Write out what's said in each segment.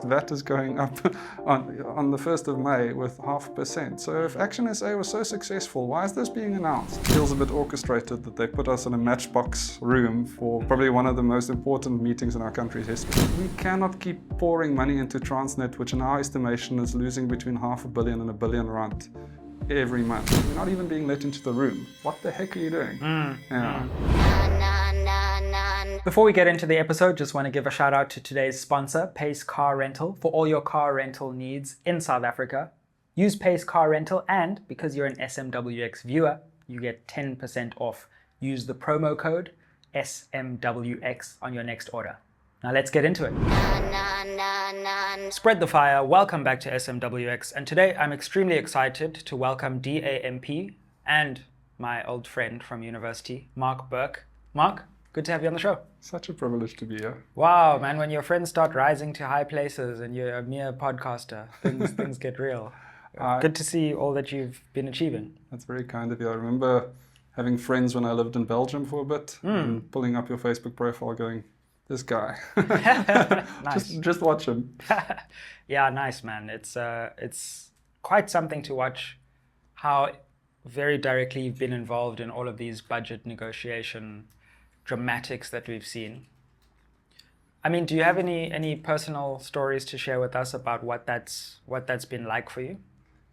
VAT is going up on the 1st of May with 0.5%. So if Action SA was so successful, why is this being announced? It feels a bit orchestrated that they put us in a matchbox room for probably one of the most important meetings in our country's history. We cannot keep pouring money into Transnet, which in our estimation is losing between R500 million and R1 billion every month. We're not even being let into the room. What the heck are you doing? Before we get into the episode, just want to give a shout out to today's sponsor, Pace Car Rental, for all your car rental needs in South Africa. Use Pace Car Rental, and because you're an SMWX viewer, you get 10% off. Use the promo code SMWX on your next order. Now let's get into it. Spread the fire. Welcome back to SMWX, and today I'm extremely excited to welcome DAMP and my old friend from university, Mark Burke. Mark, good to have you on the show. Such a privilege to be here. Wow, man, when your friends start rising to high places and you're a mere podcaster, things get real. Good to see all that you've been achieving. That's very kind of you. I remember having friends when I lived in Belgium for a bit, and pulling up your Facebook profile going, this guy. Nice. just watch him. Yeah, nice, man. It's quite something to watch how very directly you've been involved in all of these budget negotiation dramatics that we've seen. I mean, do you have any personal stories to share with us about what that's been like for you?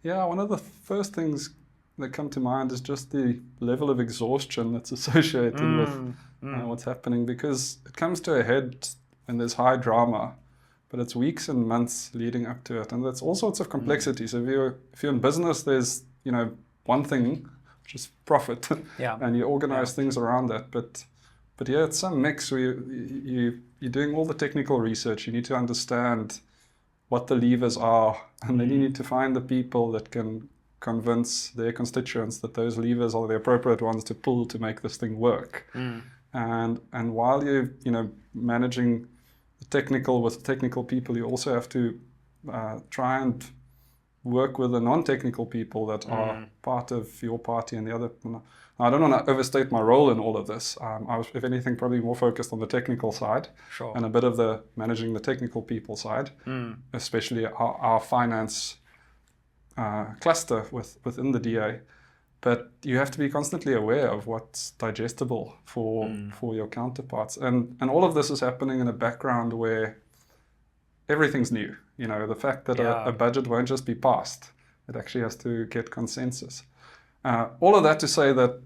Yeah, one of the first things that come to mind is just the level of exhaustion that's associated with what's happening, because it comes to a head when there's high drama, but it's weeks and months leading up to it, and that's all sorts of complexities. So if you're in business, there's one thing, which is profit, and you organize things around that. But yeah, it's some mix where you're doing all the technical research. You need to understand what the levers are, and then you need to find the people that can convince their constituents that those levers are the appropriate ones to pull to make this thing work. And while you're managing the technical with technical people, you also have to try and work with the non-technical people that are part of your party and the other. I don't want to overstate my role in all of this. I was, if anything, probably more focused on the technical side, and a bit of the managing the technical people side, especially our finance cluster within the DA. But you have to be constantly aware of what's digestible for your counterparts. And all of this is happening in a background where everything's new. The fact that a budget won't just be passed, it actually has to get consensus. All of that to say that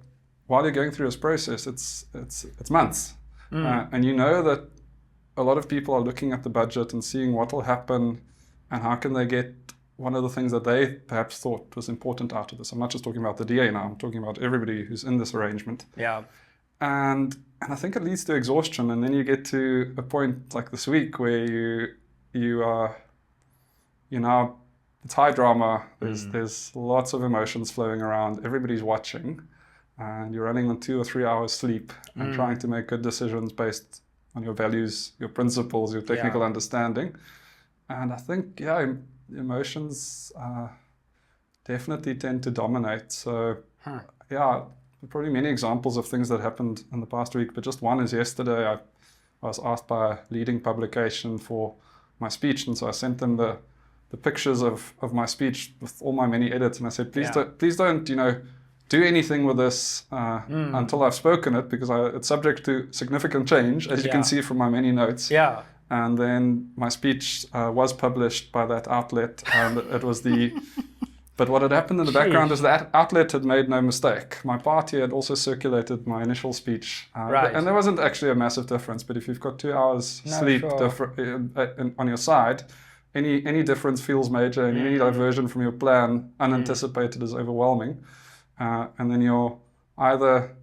while you're going through this process, it's months. And you know that a lot of people are looking at the budget and seeing what will happen and how can they get one of the things that they perhaps thought was important out of this. I'm not just talking about the DA now, I'm talking about everybody who's in this arrangement. Yeah. And I think it leads to exhaustion, and then you get to a point like this week where you are, it's high drama, there's lots of emotions flowing around, everybody's watching, and you're running on 2 or 3 hours sleep and trying to make good decisions based on your values, your principles, your technical understanding. And I think, emotions definitely tend to dominate. So, probably many examples of things that happened in the past week, but just one is yesterday I was asked by a leading publication for my speech, and so I sent them the pictures of my speech with all my many edits, and I said, please don't do anything with this until I've spoken it, because it's subject to significant change, as you can see from my many notes. Yeah. And then my speech was published by that outlet, and it was but what had happened in the background is that outlet had made no mistake. My party had also circulated my initial speech. And there wasn't actually a massive difference, but if you've got 2 hours sleep on your side, any difference feels major, and any diversion from your plan, unanticipated, is overwhelming. And then you're either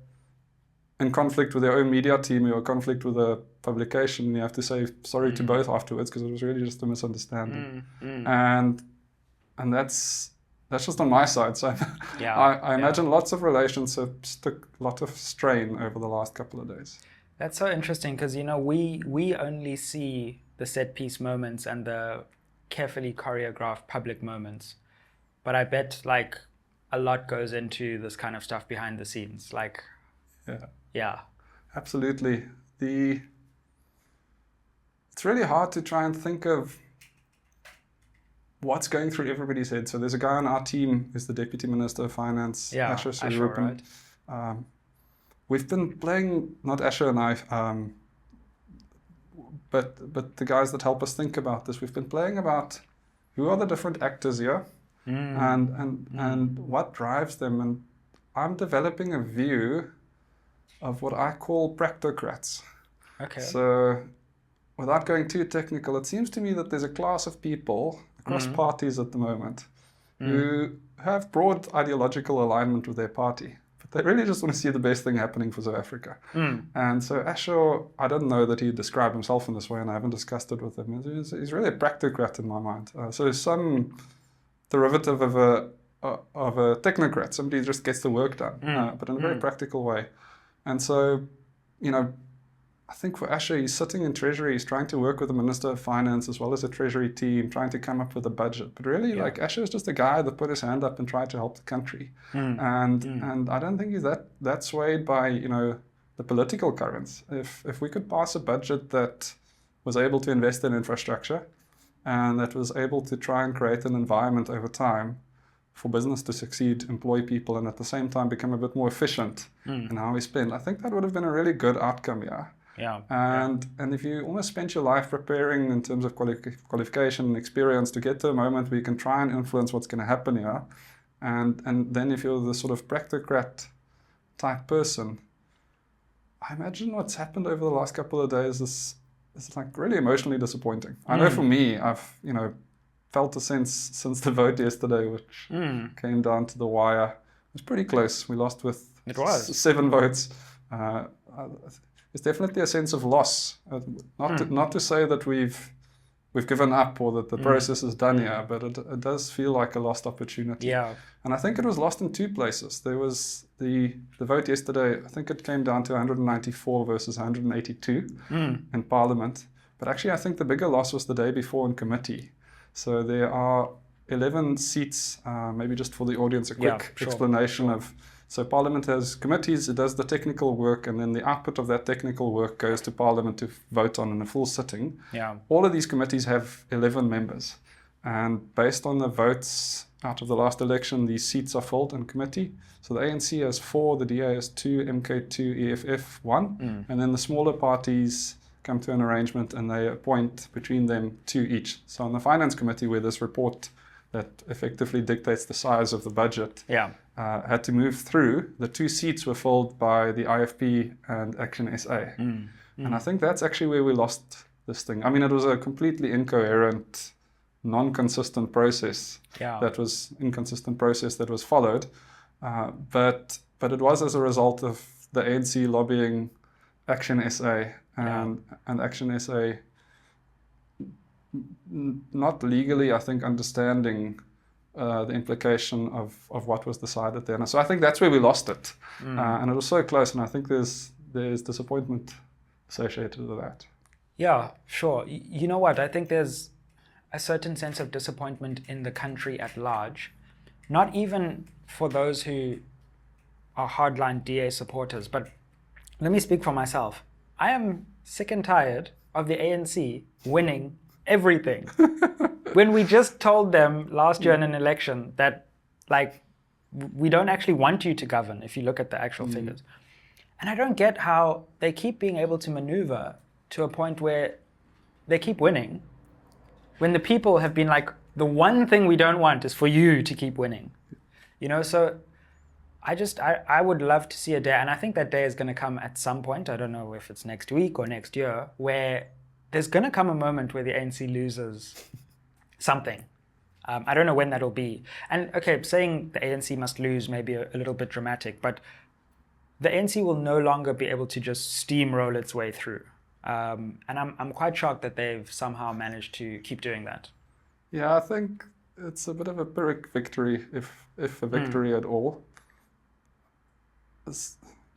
in conflict with your own media team, or in conflict with a publication, and you have to say sorry to both afterwards, because it was really just a misunderstanding. And that's just on my side. So I imagine lots of relationships took a lot of strain over the last couple of days. That's so interesting, because we only see the set piece moments and the carefully choreographed public moments, but I bet a lot goes into this kind of stuff behind the scenes. Absolutely. It's really hard to try and think of what's going through everybody's head. So there's a guy on our team who's the Deputy Minister of Finance, Asher Cyril. Right. We've been playing, not Asher and I, but the guys that help us think about this, we've been playing about who are the different actors here and what drives them. And I'm developing a view of what I call practocrats. Okay. So without going too technical, it seems to me that there's a class of people across parties at the moment who have broad ideological alignment with their party, but they really just want to see the best thing happening for South Africa. And so Asher, I don't know that he'd describe himself in this way, and I haven't discussed it with him. He's really a practocrat in my mind. So some derivative of a technocrat, somebody who just gets the work done, but in a very practical way. And so, you know, I think for Asher, he's sitting in Treasury, he's trying to work with the Minister of Finance as well as the Treasury team, trying to come up with a budget. But really, like, Asher is just a guy that put his hand up and tried to help the country. And I don't think he's that swayed by, you know, the political currents. If we could pass a budget that was able to invest in infrastructure and that was able to try and create an environment over time for business to succeed, employ people, and at the same time become a bit more efficient in how we spend, I think that would have been a really good outcome, And if you almost spent your life preparing in terms of qualification and experience to get to a moment where you can try and influence what's going to happen here, and then if you're the sort of practocrat type person, I imagine what's happened over the last couple of days is like really emotionally disappointing. I know for me, I've, you know, felt a sense since the vote yesterday, which came down to the wire. It was pretty close. We lost with 7 votes. There's definitely a sense of loss. Not to say that we've given up or that the process is done here, but it does feel like a lost opportunity. Yeah. And I think it was lost in 2 places. There was the vote yesterday, I think it came down to 194 versus 182 in Parliament. But actually, I think the bigger loss was the day before in committee. So there are 11 seats, maybe just for the audience, a quick explanation of... So Parliament has committees, it does the technical work, and then the output of that technical work goes to Parliament to vote on in a full sitting. All of these committees have 11 members. And based on the votes out of the last election, these seats are filled in committee. So the ANC has 4, the DA has 2, MK2, EFF 1. And then the smaller parties come to an arrangement and they appoint between them 2 each. So on the Finance Committee, where this report that effectively dictates the size of the budget had to move through, the 2 seats were filled by the IFP and Action SA. And I think that's actually where we lost this thing. I mean, it was a completely incoherent, non-consistent process that was followed. But it was as a result of the ANC lobbying Action SA and Action SA not legally, I think, understanding the implication of what was decided there. And so I think that's where we lost it. And it was so close, and I think there's disappointment associated with that. Yeah, sure. You know what? I think there's a certain sense of disappointment in the country at large, not even for those who are hardline DA supporters, but let me speak for myself. I am sick and tired of the ANC winning everything. When we just told them last year in an election that, like, we don't actually want you to govern if you look at the actual figures. And I don't get how they keep being able to maneuver to a point where they keep winning when the people have been like, the one thing we don't want is for you to keep winning. You know, so I would love to see a day, and I think that day is going to come at some point. I don't know if it's next week or next year, where there's going to come a moment where the ANC loses something. I don't know when that'll be. And okay, saying the ANC must lose may be a little bit dramatic, but the ANC will no longer be able to just steamroll its way through. And I'm quite shocked that they've somehow managed to keep doing that. Yeah, I think it's a bit of a Pyrrhic victory, if a victory at all.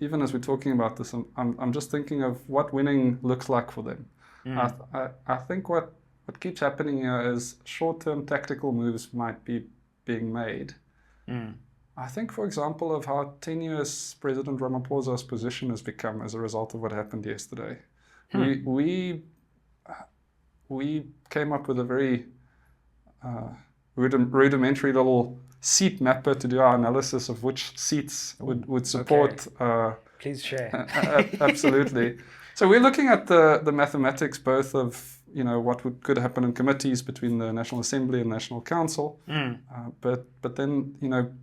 Even as we're talking about this, I'm just thinking of what winning looks like for them. I think what keeps happening here is short-term tactical moves might be being made. I think, for example, of how tenuous President Ramaphosa's position has become as a result of what happened yesterday. We came up with a very rudimentary little seat mapper to do our analysis of which seats would support. Okay. Please share. Absolutely. So we're looking at the mathematics both of what could happen in committees between the National Assembly and National Council, but then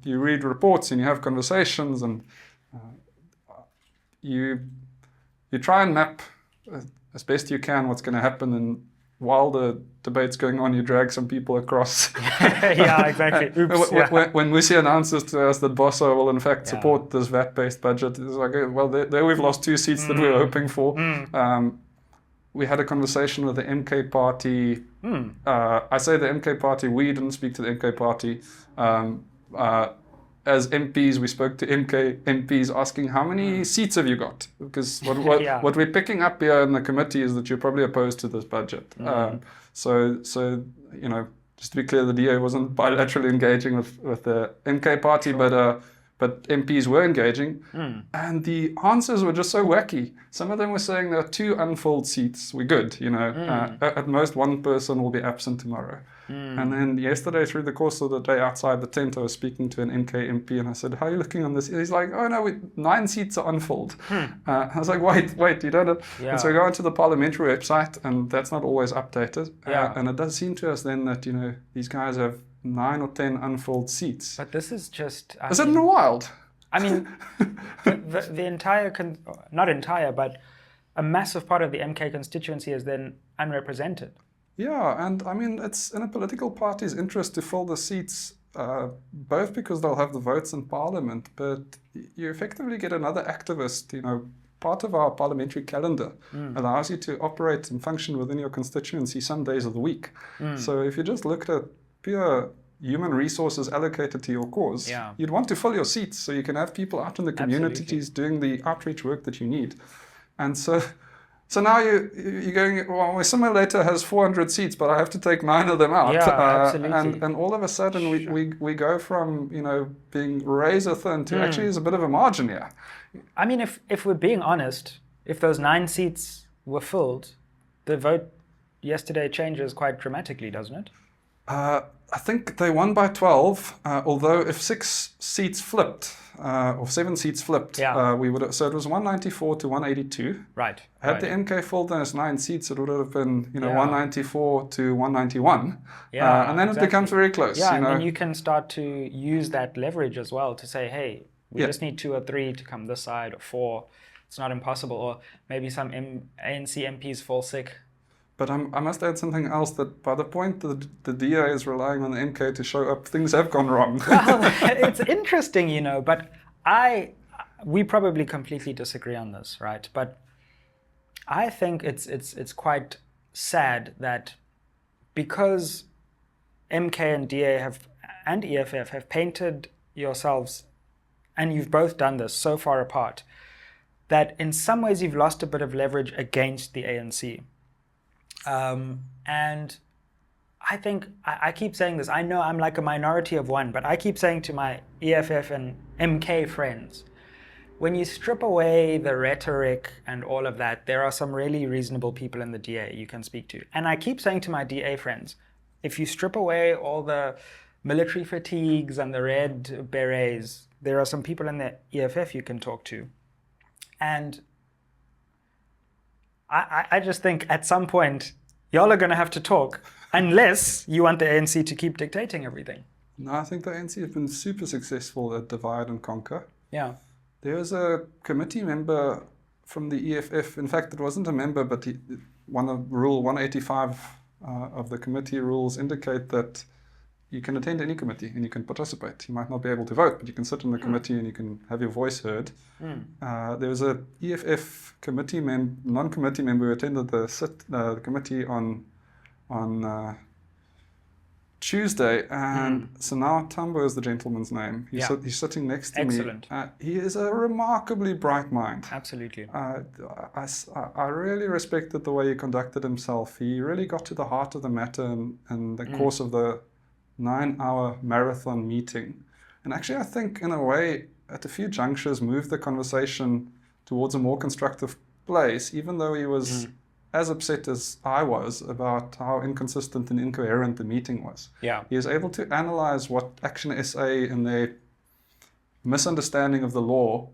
you read reports and you have conversations and you try and map as best you can what's going to happen, and while the debate's going on, you drag some people across. Yeah, exactly. Oops. When Musi announces to us that Bosso will in fact support this VAT-based budget, it's like, well, there we've lost 2 seats that we were hoping for. We had a conversation with the MK party. I say the MK party, we didn't speak to the MK party. As MPs, we spoke to MK MPs asking, how many seats have you got? Because what we're picking up here in the committee is that you're probably opposed to this budget. So just to be clear, the DA wasn't bilaterally engaging with the MK party, but MPs were engaging, and the answers were just so wacky. Some of them were saying there are 2 unfilled seats, we're good, at most 1 person will be absent tomorrow. And then yesterday, through the course of the day outside the tent, I was speaking to an MK MP, and I said, how are you looking on this? He's like, oh no, 9 seats are unfilled. I was like, wait, you don't know? Yeah. And so we go onto the parliamentary website, and that's not always updated. And it does seem to us then that, these guys have 9 or 10 unfilled seats. But this is just... Isn't it wild? I mean, the entire, not entire, but a massive part of the MK constituency is then unrepresented. Yeah, and I mean, it's in a political party's interest to fill the seats, both because they'll have the votes in parliament, but you effectively get another activist, part of our parliamentary calendar allows you to operate and function within your constituency some days of the week. So if you just looked at pure human resources allocated to your cause, you'd want to fill your seats so you can have people out in the communities doing the outreach work that you need. And so now you're going, well, my simulator has 400 seats, but I have to take 9 of them out. And all of a sudden we go from, being razor thin to actually there's a bit of a margin here. I mean, if we're being honest, if those 9 seats were filled, the vote yesterday changes quite dramatically, doesn't it? I think they won by 12, although if 6 seats flipped, or 7 seats flipped, we would have, so it was 194 to 182. Right. Had the MK filled those 9 seats, it would have been 194 to 191. And then it becomes very close. Yeah, and then you can start to use that leverage as well to say, hey, we just need 2 or 3 to come this side, or 4. It's not impossible. Or maybe some ANC MPs fall sick. But I must add something else, that by the point that the DA is relying on the MK to show up, things have gone wrong. Well, it's interesting, but we probably completely disagree on this, right? But I think it's quite sad that because MK and DA and EFF have painted yourselves, and you've both done this so far apart, that in some ways you've lost a bit of leverage against the ANC. And I think, I keep saying this, I know I'm like a minority of one, but I keep saying to my EFF and MK friends, when you strip away the rhetoric and all of that, there are some really reasonable people in the DA you can speak to. And I keep saying to my DA friends, if you strip away all the military fatigues and the red berets, there are some people in the EFF you can talk to. And I just think at some point, y'all are going to have to talk, unless you want the ANC to keep dictating everything. No, I think the ANC have been super successful at divide and conquer. Yeah. There was a committee member from the EFF. In fact, it wasn't a member, but Rule 185 of the committee rules indicate that you can attend any committee and you can participate. You might not be able to vote, but you can sit in the committee and you can have your voice heard. There was a EFF non-committee member who attended the committee on Tuesday, and so now Tambo is the gentleman's name. He's sitting next to me. He is a remarkably bright mind. Absolutely. I really respected the way he conducted himself. He really got to the heart of the matter in the course of the 9-hour marathon meeting. And actually, I think, in a way, at a few junctures, moved the conversation towards a more constructive place, even though he was as upset as I was about how inconsistent and incoherent the meeting was. Yeah. He was able to analyze what Action SA in their misunderstanding of the law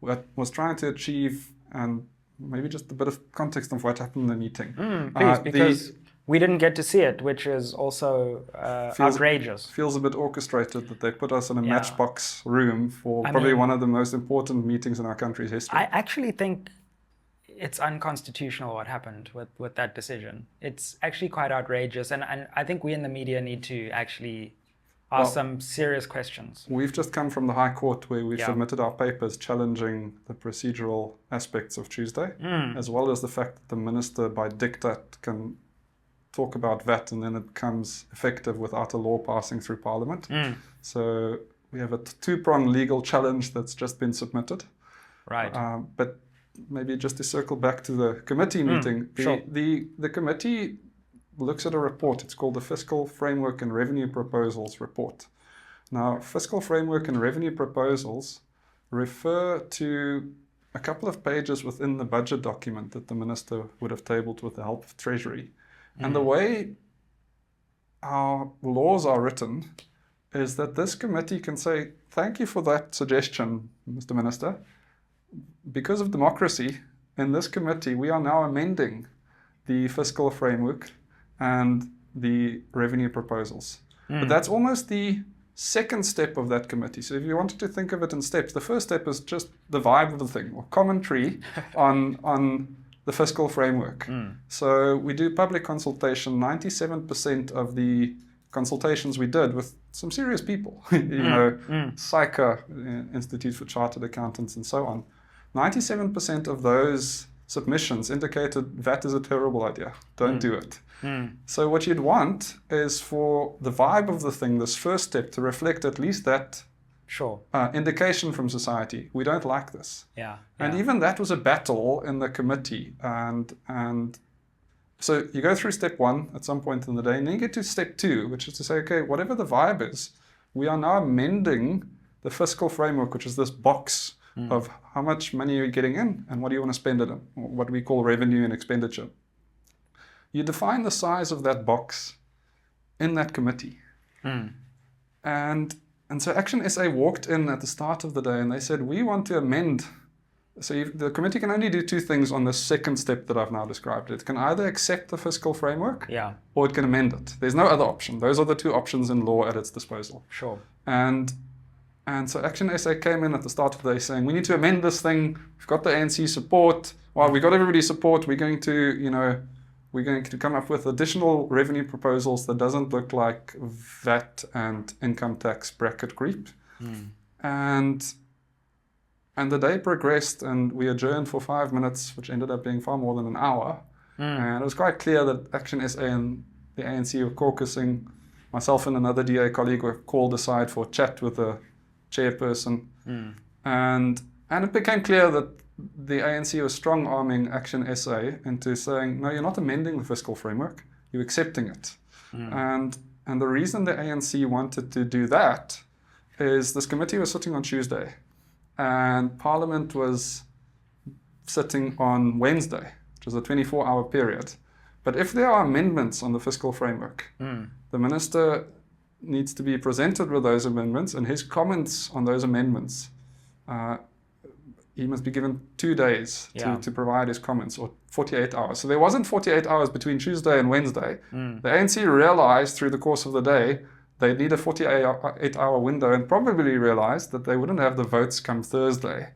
was trying to achieve, and maybe just a bit of context of what happened in the meeting. Please, because we didn't get to see it, which is also outrageous. Feels a bit orchestrated that they put us in a matchbox room for probably one of the most important meetings in our country's history. I actually think it's unconstitutional what happened with that decision. It's actually quite outrageous, and I think we in the media need to actually ask some serious questions. We've just come from the High Court where we've submitted our papers challenging the procedural aspects of Tuesday, as well as the fact that the minister by diktat can talk about VAT and then it becomes effective without a law passing through Parliament. So we have a two-pronged legal challenge that's just been submitted. Right. But maybe just to circle back to the committee meeting, the committee looks at a report. It's called the Fiscal Framework and Revenue Proposals Report. Now, Fiscal Framework and Revenue Proposals refer to a couple of pages within the budget document that the minister would have tabled with the help of Treasury. And the way our laws are written is that this committee can say, thank you for that suggestion, Mr. Minister. Because of democracy, in this committee, we are now amending the fiscal framework and the revenue proposals. But that's almost the second step of that committee. So if you wanted to think of it in steps, the first step is just the vibe of the thing, or commentary on the fiscal framework. So we do public consultation. 97% of the consultations we did with some serious people, SICA, Institute for Chartered Accountants, and so on. 97% of those submissions indicated VAT is a terrible idea. Don't do it. So what you'd want is for the vibe of the thing, this first step, to reflect at least that indication from society. We don't like this. And even that was a battle in the committee. And so you go through step one at some point in the day, and then you get to step two, which is to say, okay, whatever the vibe is, we are now amending the fiscal framework, which is this box of how much money are you getting in and what do you want to spend it on, what we call revenue and expenditure. You define the size of that box in that committee. And so Action SA walked in at the start of the day and they said, we want to amend. So the committee can only do two things on this second step that I've now described. It can either accept the fiscal framework or it can amend it. There's no other option. Those are the two options in law at its disposal. And so Action SA came in at the start of the day saying, we need to amend this thing. We've got the ANC support. Well, we've got everybody's support. We're going to come up with additional revenue proposals that doesn't look like VAT and income tax bracket creep. And the day progressed and we adjourned for 5 minutes, which ended up being far more than an hour. And it was quite clear that Action SA and the ANC were caucusing. Myself and another DA colleague were called aside for a chat with the chairperson. And it became clear that the ANC was strong-arming Action SA into saying, no, you're not amending the fiscal framework, you're accepting it. And the reason the ANC wanted to do that is this committee was sitting on Tuesday and Parliament was sitting on Wednesday, which is a 24-hour period. But if there are amendments on the fiscal framework, the minister needs to be presented with those amendments and his comments on those amendments. He must be given 2 days to provide his comments, or 48 hours. So there wasn't 48 hours between Tuesday and Wednesday. The ANC realized through the course of the day they'd need a 48-hour window, and probably realized that they wouldn't have the votes come Thursday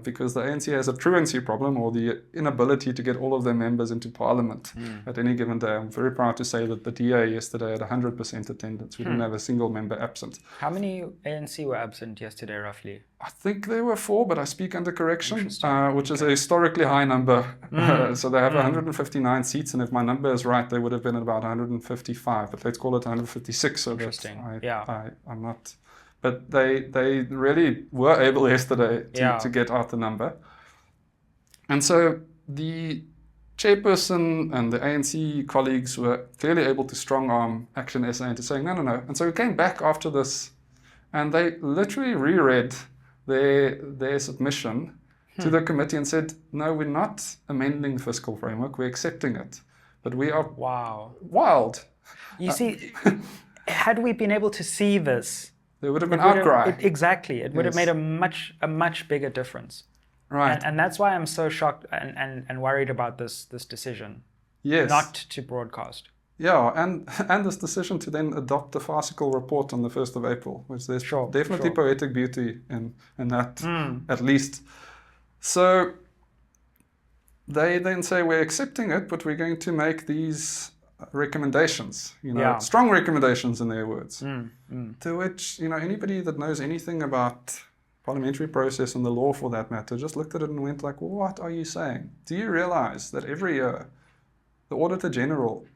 because the ANC has a truancy problem, or the inability to get all of their members into Parliament at any given day. I'm very proud to say that the DA yesterday had 100% attendance. We didn't have a single member absent. How many ANC were absent yesterday, roughly? I think there were 4, but I speak under correction, which is a historically high number. So they have 159 seats, and if my number is right, they would have been about 155, but let's call it 156. So interesting. I'm not, but they really were able yesterday to get out the number. And so the chairperson and the ANC colleagues were clearly able to strong-arm Action SA into saying, no. And so we came back after this, and they literally reread their submission to the committee and said, no, we're not amending the fiscal framework, we're accepting it. But we are wild. You see, had we been able to see this, there would have been outcry. Exactly. It would have made a much bigger difference. Right. And that's why I'm so shocked and worried about this decision. Yes. Not to broadcast. Yeah, and this decision to then adopt the farcical report on the 1st of April, which there's definitely poetic beauty in that, at least. So they then say, we're accepting it, but we're going to make these recommendations, strong recommendations in their words. To which, anybody that knows anything about parliamentary process and the law for that matter just looked at it and went like, well, what are you saying? Do you realize that every year the Auditor General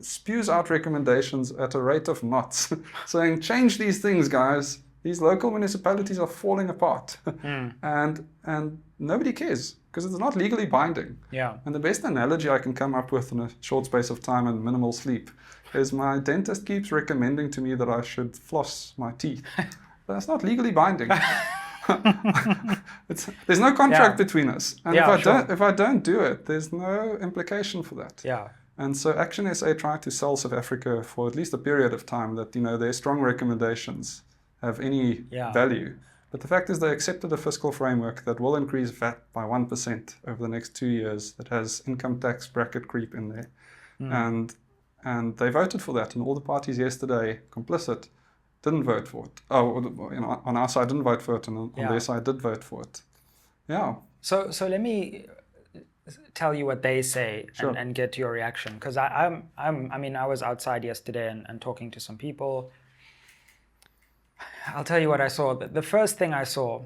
spews out recommendations at a rate of knots, saying, change these things, guys. These local municipalities are falling apart. And nobody cares because it's not legally binding. Yeah. And the best analogy I can come up with in a short space of time and minimal sleep is my dentist keeps recommending to me that I should floss my teeth. But that's not legally binding. There's no contract between us. And if I don't do it, there's no implication for that. Yeah. And so Action SA tried to sell South Africa for at least a period of time that, their strong recommendations have any value. But the fact is they accepted a fiscal framework that will increase VAT by 1% over the next 2 years, that has income tax bracket creep in there. And they voted for that. And all the parties yesterday, complicit, didn't vote for it. On our side didn't vote for it, and on their side did vote for it. Yeah. So let me tell you what they say and get your reaction. Because I was outside yesterday and talking to some people. I'll tell you what I saw. The first thing I saw,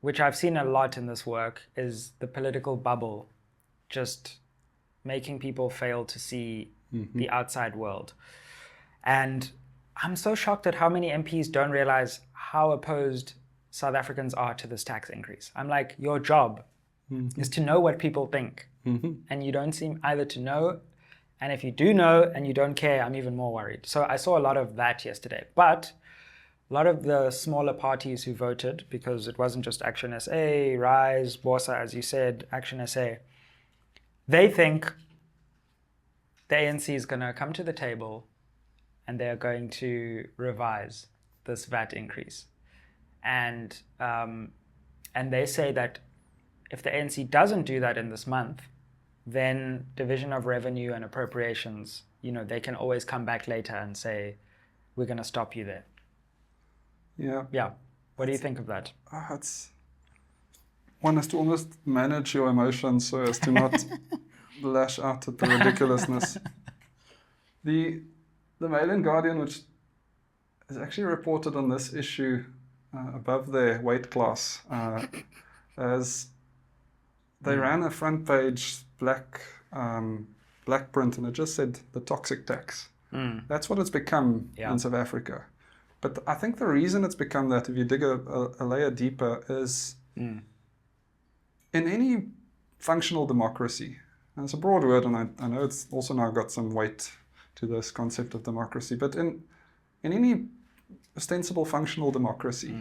which I've seen a lot in this work, is the political bubble just making people fail to see the outside world. And I'm so shocked at how many MPs don't realize how opposed South Africans are to this tax increase. I'm like, your job is to know what people think. And you don't seem either to know, and if you do know and you don't care, I'm even more worried. So I saw a lot of that yesterday. But a lot of the smaller parties who voted, because it wasn't just Action SA, Rise, Bosa, as you said, Action SA, they think the ANC is going to come to the table and they're going to revise this VAT increase. And they say that if the ANC doesn't do that in this month, then Division of Revenue and Appropriations, they can always come back later and say, we're going to stop you there. Yeah. What do you think of that? One has to almost manage your emotions so as to not lash out at the ridiculousness. The Mail and Guardian, which is actually reported on this issue above their weight class, as they ran a front page black print, and it just said the toxic tax. That's what it's become in South Africa. But I think the reason it's become that, if you dig a layer deeper, is in any functional democracy, and it's a broad word, and I know it's also now got some weight to this concept of democracy, but in any ostensible functional democracy,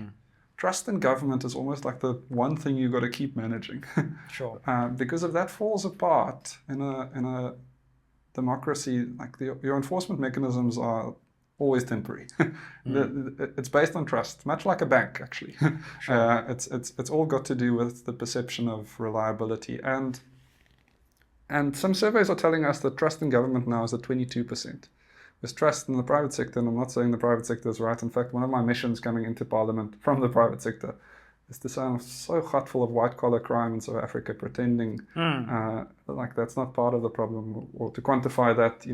trust in government is almost like the one thing you've got to keep managing. Sure. Because if that falls apart in a democracy, like your enforcement mechanisms are always temporary. It's based on trust, much like a bank, actually. Sure. It's all got to do with the perception of reliability. And some surveys are telling us that trust in government now is at 22%. There's trust in the private sector, and I'm not saying the private sector is right. In fact, one of my missions coming into Parliament from the private sector is to say I'm so full of white-collar crime in South Africa, pretending like that's not part of the problem, or to quantify that,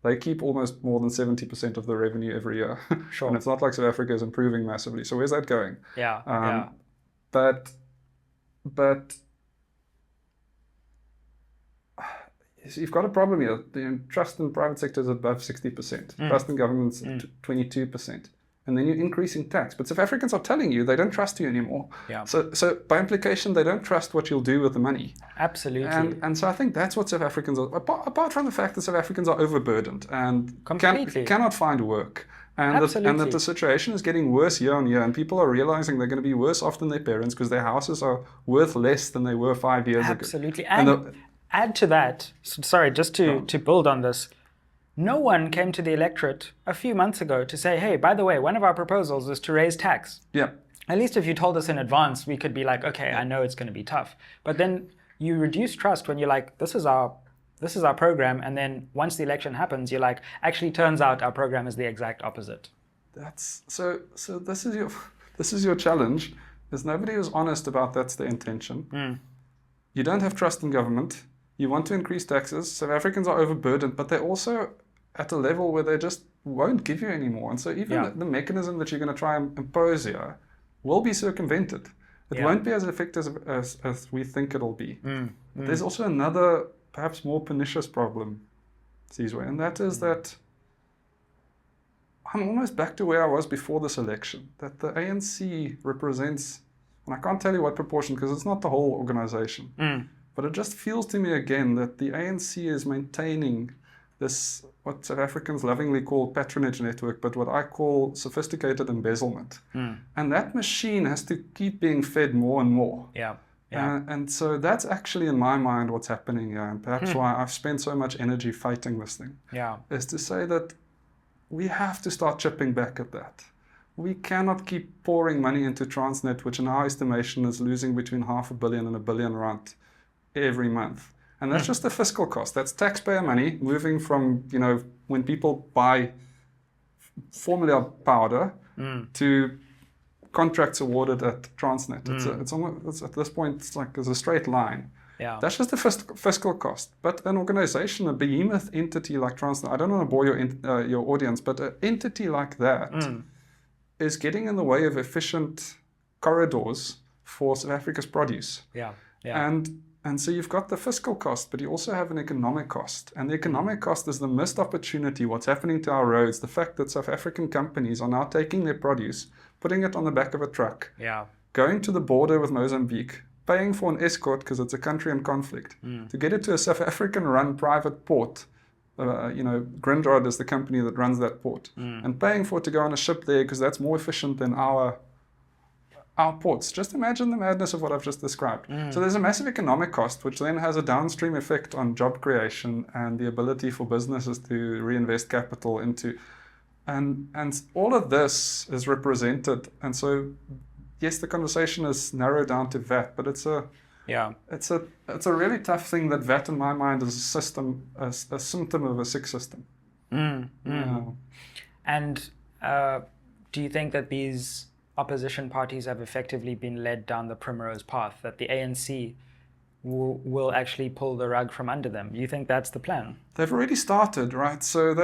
they keep almost more than 70% of the revenue every year. Sure. And it's not like South Africa is improving massively. So where's that going? Yeah. But you've got a problem here. The trust in the private sector is above 60%. Trust in government's 22%. And then you're increasing tax. But South Africans are telling you they don't trust you anymore. Yeah. So by implication, they don't trust what you'll do with the money. Absolutely. And so I think that's what South Africans are, apart from the fact that South Africans are overburdened and cannot find work. And Absolutely. that the situation is getting worse year on year, and people are realizing they're going to be worse off than their parents because their houses are worth less than they were 5 years ago. Absolutely. And add to that, sorry, just to build on this, no one came to the electorate a few months ago to say, hey, by the way, one of our proposals is to raise tax. Yeah. At least if you told us in advance, we could be like, okay, I know it's going to be tough. But then you reduce trust when you're like, this is our program. And then once the election happens, you're like, actually turns out our program is the exact opposite. That's so this is your challenge, is nobody was honest about that's the intention. You don't have trust in government. You want to increase taxes. South Africans are overburdened, but they're also at a level where they just won't give you anymore. And so even the mechanism that you're going to try and impose here will be circumvented. It won't be as effective as we think it'll be. But there's also another, perhaps more pernicious problem, Sizwe, and that is that I'm almost back to where I was before this election, that the ANC represents, and I can't tell you what proportion because it's not the whole organization, but it just feels to me again that the ANC is maintaining this, what South Africans lovingly call patronage network, but what I call sophisticated embezzlement. And that machine has to keep being fed more and more. And so that's actually, in my mind, what's happening here, and perhaps why I've spent so much energy fighting this thing, is to say that we have to start chipping back at that. We cannot keep pouring money into Transnet, which in our estimation is losing between R500 million and R1 billion every month. And that's just the fiscal cost. That's taxpayer money moving from, when people buy formula powder to contracts awarded at Transnet. It's almost, at this point, it's like there's a straight line. That's just the fiscal cost. But an organization, a behemoth entity like Transnet, I don't want to bore your audience, but an entity like that is getting in the way of efficient corridors for South Africa's produce. And so you've got the fiscal cost, but you also have an economic cost. And the economic cost is the missed opportunity, what's happening to our roads, the fact that South African companies are now taking their produce, putting it on the back of a truck, going to the border with Mozambique, paying for an escort because it's a country in conflict, to get it to a South African-run private port. Grindrod is the company that runs that port, and paying for it to go on a ship there because that's more efficient than our ports. Just imagine the madness of what I've just described. So there's a massive economic cost, which then has a downstream effect on job creation and the ability for businesses to reinvest capital into, and all of this is represented. And so, yes, the conversation is narrowed down to VAT, but it's a really tough thing that VAT, in my mind, is a symptom of a sick system. And do you think that these opposition parties have effectively been led down the primrose path, that the ANC will actually pull the rug from under them? Do you think that's the plan? They've already started, right? So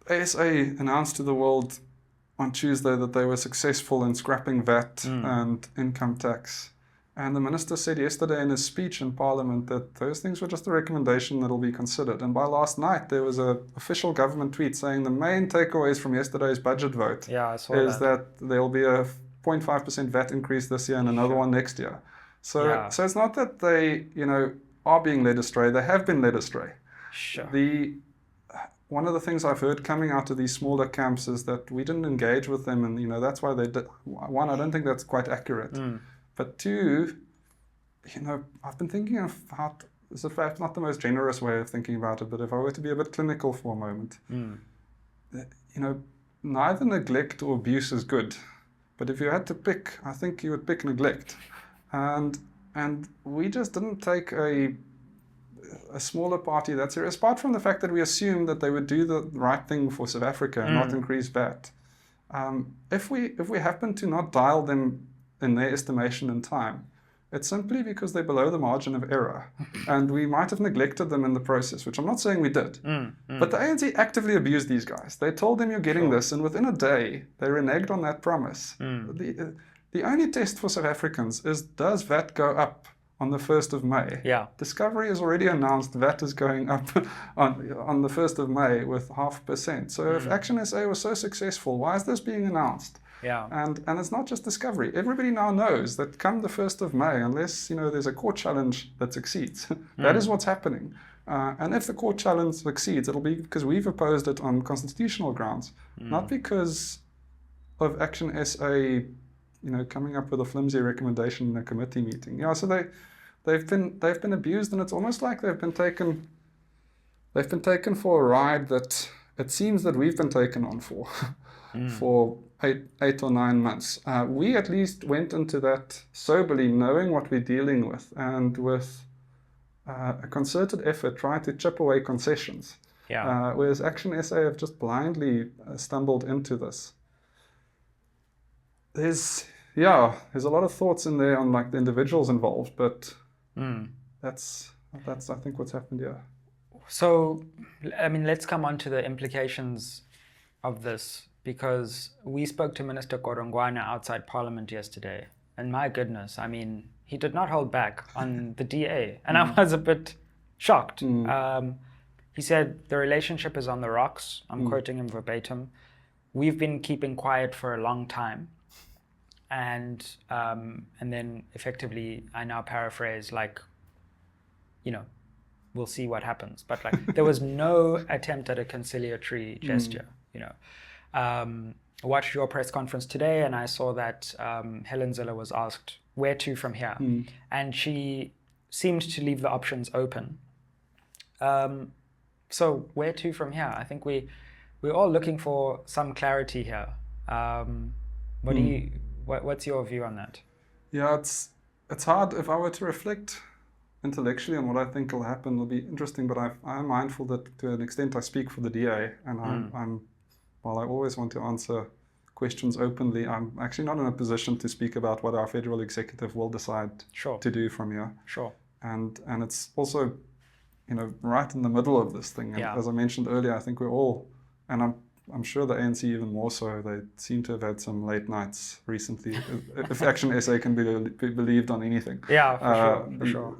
ASA announced to the world on Tuesday that they were successful in scrapping VAT and income tax. And the minister said yesterday in his speech in Parliament that those things were just a recommendation that will be considered. And by last night, there was an official government tweet saying the main takeaways from yesterday's budget vote is that there will be a 0.5% VAT increase this year and another one next year. So it's not that they, are being led astray. They have been led astray. One of the things I've heard coming out of these smaller camps is that we didn't engage with them, and that's why they did. One, I don't think that's quite accurate. But two, I've been thinking of how, it's perhaps not the most generous way of thinking about it, but if I were to be a bit clinical for a moment, neither neglect or abuse is good. But if you had to pick, I think you would pick neglect. And we just didn't take a smaller party that serious, apart from the fact that we assumed that they would do the right thing for South Africa and not increase VAT. If we happen to not dial them in their estimation in time, it's simply because they're below the margin of error. And we might have neglected them in the process, which I'm not saying we did. But the ANC actively abused these guys. They told them you're getting this, and within a day, they reneged on that promise. The only test for South Africans is, does VAT go up on the 1st of May? Discovery has already announced VAT is going up on the 1st of May with 0.5%. So if Action SA was so successful, why is this being announced? And it's not just Discovery. Everybody now knows that come the 1st of May, unless there's a court challenge that succeeds, that is what's happening. And if the court challenge succeeds, it'll be because we've opposed it on constitutional grounds, not because of Action SA, coming up with a flimsy recommendation in a committee meeting. Yeah, so they've been abused, and it's almost like they've been taken for a ride that it seems that we've been taken on for for 8 or 9 months. We at least went into that soberly, knowing what we're dealing with, and with a concerted effort trying to chip away concessions. Yeah. Whereas Action SA have just blindly stumbled into this. There's a lot of thoughts in there on like the individuals involved, but that's I think what's happened here. So, I mean, let's come on to the implications of this, because we spoke to Minister Godongwana outside Parliament yesterday, and my goodness, I mean, he did not hold back on the DA, and I was a bit shocked. He said the relationship is on the rocks. I'm quoting him verbatim. We've been keeping quiet for a long time. And then effectively, I now paraphrase, like, we'll see what happens. But like, there was no attempt at a conciliatory gesture. I watched your press conference today, and I saw that Helen Zille was asked where to from here, and she seemed to leave the options open. So where to from here? I think we're all looking for some clarity here. What's your view on that? Yeah, it's hard. If I were to reflect intellectually on what I think will happen, it'll be interesting, but I'm mindful that to an extent I speak for the DA, and while I always want to answer questions openly, I'm actually not in a position to speak about what our federal executive will decide to do from here. Sure. And it's also, right in the middle of this thing. And as I mentioned earlier, I think we're all, and I'm sure the ANC even more so, they seem to have had some late nights recently, if Action SA can be believed on anything. Yeah, for sure.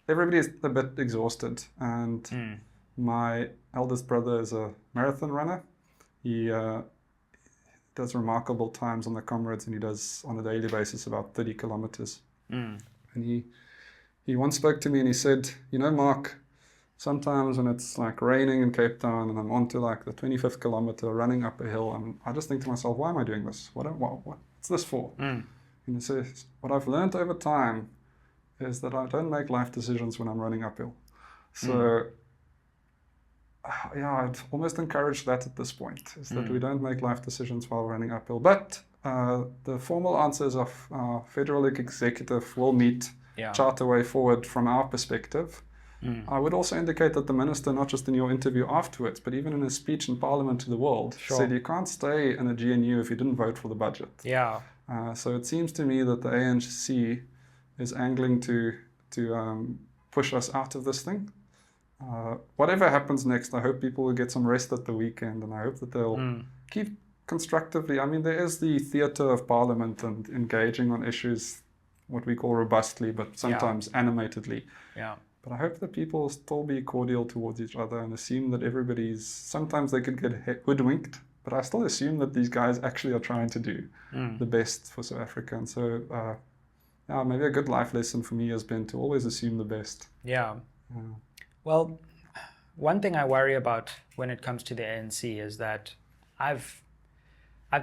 Everybody is a bit exhausted, and my eldest brother is a marathon runner. He does remarkable times on the Comrades, and he does on a daily basis about 30 kilometers. And he once spoke to me and he said, Mark, sometimes when it's like raining in Cape Town and I'm on to like the 25th kilometer running up a hill, I just think to myself, why am I doing this? What's this for? And he says, what I've learned over time is that I don't make life decisions when I'm running uphill. So I'd almost encourage that at this point, is that we don't make life decisions while running uphill. But the formal answers of our federal executive will meet, chart a way forward from our perspective. I would also indicate that the minister, not just in your interview afterwards, but even in his speech in Parliament to the world, said you can't stay in a GNU if you didn't vote for the budget. So it seems to me that the ANC is angling to push us out of this thing. Whatever happens next, I hope people will get some rest at the weekend, and I hope that they'll keep constructively. I mean, there is the theatre of Parliament and engaging on issues, what we call robustly, but sometimes animatedly. But I hope that people still be cordial towards each other and assume that sometimes they could get hoodwinked, but I still assume that these guys actually are trying to do the best for South Africa. And so maybe a good life lesson for me has been to always assume the best. Well, one thing I worry about when it comes to the ANC is that I've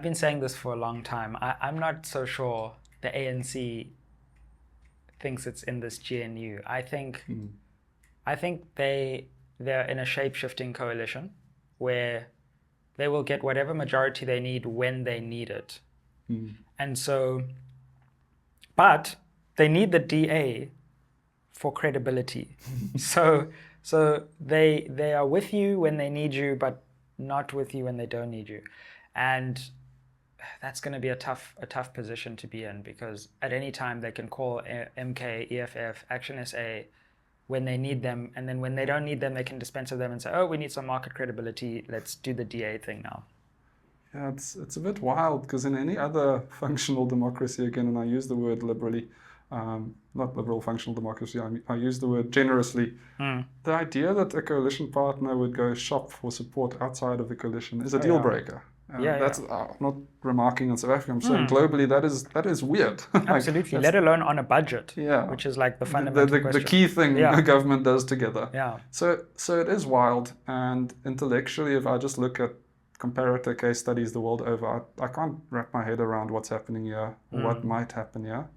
been saying this for a long time. I'm not so sure the ANC thinks it's in this GNU. I think they're in a shape-shifting coalition where they will get whatever majority they need when they need it. And so, but they need the DA for credibility. So they are with you when they need you, but not with you when they don't need you. And that's going to be a tough position to be in, because at any time they can call MK, EFF, Action SA when they need them, and then when they don't need them, they can dispense with them and say, oh, we need some market credibility, let's do the DA thing now. Yeah, it's a bit wild, because in any other functional democracy, again, and I use the word liberally, not liberal functional democracy, I use the word generously, the idea that a coalition partner would go shop for support outside of the coalition is a deal breaker. That's not remarking on South Africa. I'm saying globally that is weird. Absolutely, let alone on a budget. Yeah, which is like the fundamental question. The key thing a government does together. Yeah. So it is wild, and intellectually, if I just look at comparator case studies the world over, I can't wrap my head around what's happening here, or what might happen here.